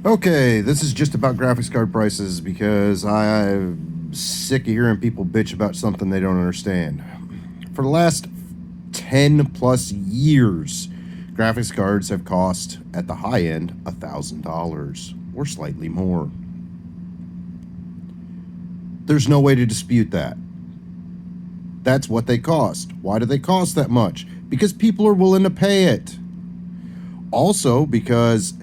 Okay, this is just about graphics card prices because I'm sick of hearing people bitch about something they don't understand. For the last 10 plus years, graphics cards have cost, at the high end, $1,000 or slightly more. There's no way to dispute that. That's what they cost. Why do they cost that much? Because people are willing to pay it. Also, because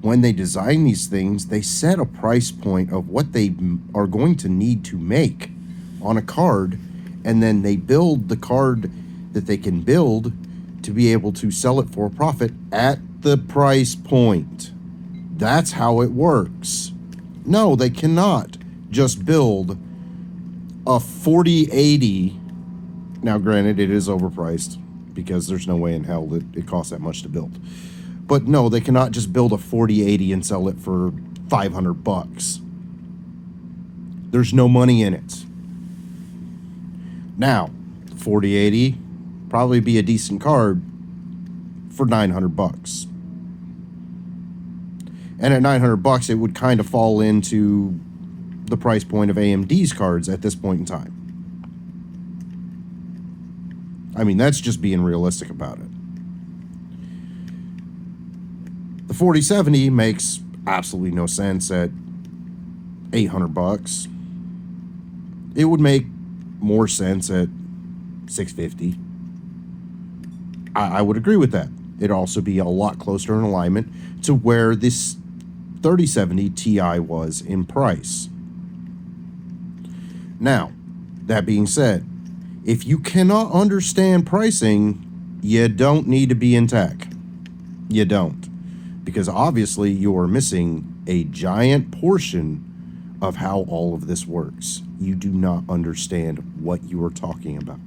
when they design these things, they set a price point of what they are going to need to make on a card, and then they build the card that they can build to be able to sell it for a profit at the price point. That's how it works. No, they cannot just build a 4080. Now, granted, it is overpriced because there's no way in hell that it costs that much to build. But no, they cannot just build a 4080 and sell it for $500. There's no money in it. Now, 4080 probably be a decent card for $900. And at $900, it would kind of fall into the price point of AMD's cards at this point in time. I mean, that's just being realistic about it. The 4070 makes absolutely no sense at $800. It would make more sense at $650. I would agree with that. It'd also be a lot closer in alignment to where this 3070 Ti was in price. Now, that being said, if you cannot understand pricing, you don't need to be in tech. You don't. Because obviously you are missing a giant portion of how all of this works. You do not understand what you are talking about.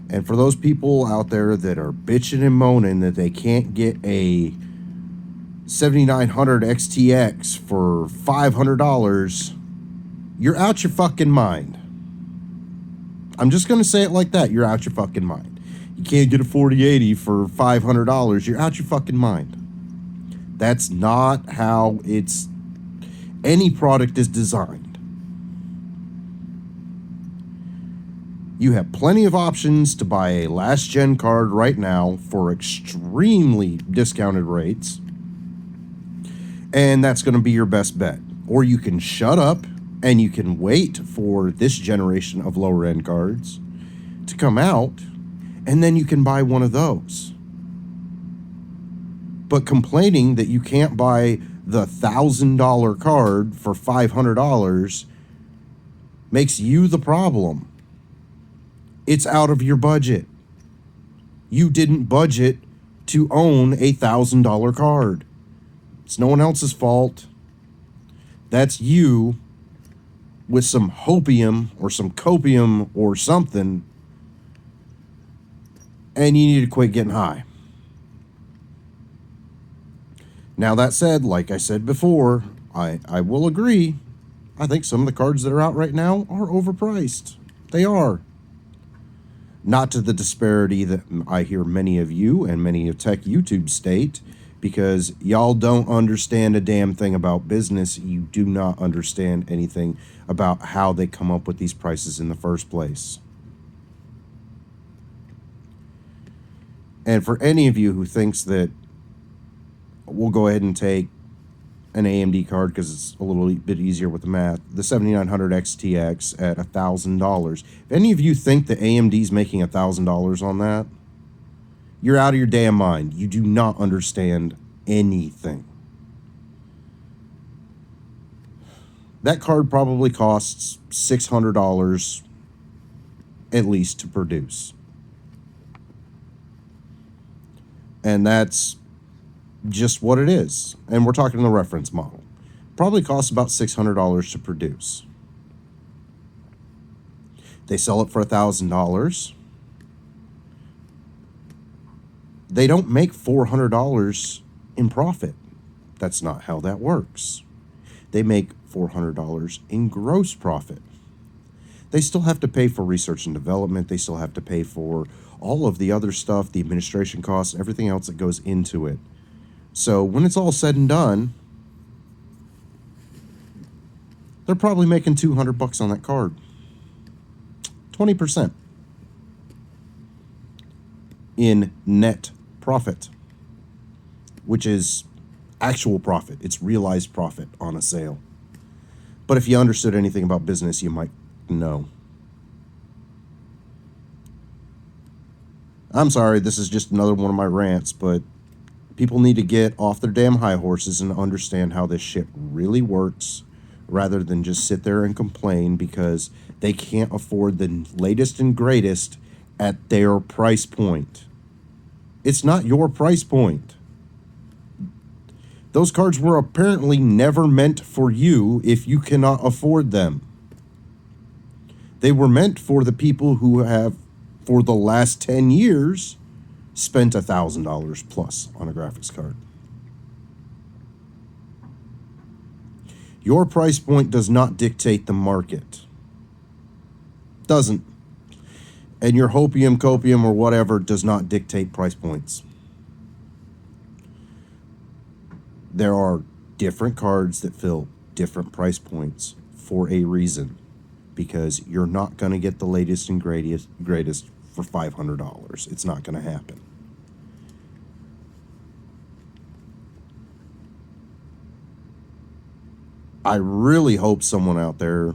And for those people out there that are bitching and moaning that they can't get a 7900 XTX for $500, you're out your fucking mind. I'm just going to say it like that. You're out your fucking mind. You can't get a 4080 for $500. You're out your fucking mind. That's not how any product is designed. You have plenty of options to buy a last gen card right now for extremely discounted rates. And that's going to be your best bet. Or you can shut up and you can wait for this generation of lower end cards to come out, and then you can buy one of those. But complaining that you can't buy the $1,000 card for $500 makes you the problem. It's out of your budget. You didn't budget to own a $1,000 card. It's no one else's fault. That's you with some hopium or some copium or something, and you need to quit getting high. Now, that said, like I said before, I will agree. I think some of the cards that are out right now are overpriced. They are. Not to the disparity that I hear many of you and many of tech YouTube state, because y'all don't understand a damn thing about business. You do not understand anything about how they come up with these prices in the first place. And for any of you who thinks that we'll go ahead and take an AMD card because it's a little bit easier with the math, the 7900 XTX at $1,000. If any of you think that AMD's making $1,000 on that, you're out of your damn mind. You do not understand anything. That card probably costs $600 at least to produce. And that's just what it is. And we're talking the reference model. Probably costs about $600 to produce. They sell it for $1,000. They don't make $400 in profit. That's not how that works. They make $400 in gross profit. They still have to pay for research and development. They still have to pay for all of the other stuff, the administration costs, everything else that goes into it. So when it's all said and done, they're probably making $200 on that card. 20% in net profit, which is actual profit. It's realized profit on a sale. But if you understood anything about business, you might know. I'm sorry, this is just another one of my rants, but people need to get off their damn high horses and understand how this shit really works rather than just sit there and complain because they can't afford the latest and greatest at their price point. It's not your price point. Those cards were apparently never meant for you if you cannot afford them. They were meant for the people who have, for the last 10 years, spent $1,000 plus on a graphics card. Your price point does not dictate the market. Doesn't. And your hopium, copium, or whatever does not dictate price points. There are different cards that fill different price points for a reason. Because you're not going to get the latest and greatest for $500. It's not going to happen. I really hope someone out there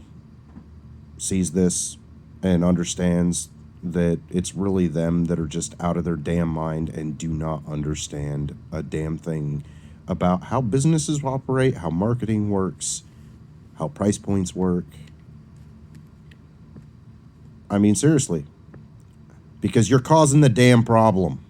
sees this and understands that it's really them that are just out of their damn mind and do not understand a damn thing about how businesses operate, how marketing works, how price points work. I mean, seriously. Because you're causing the damn problem.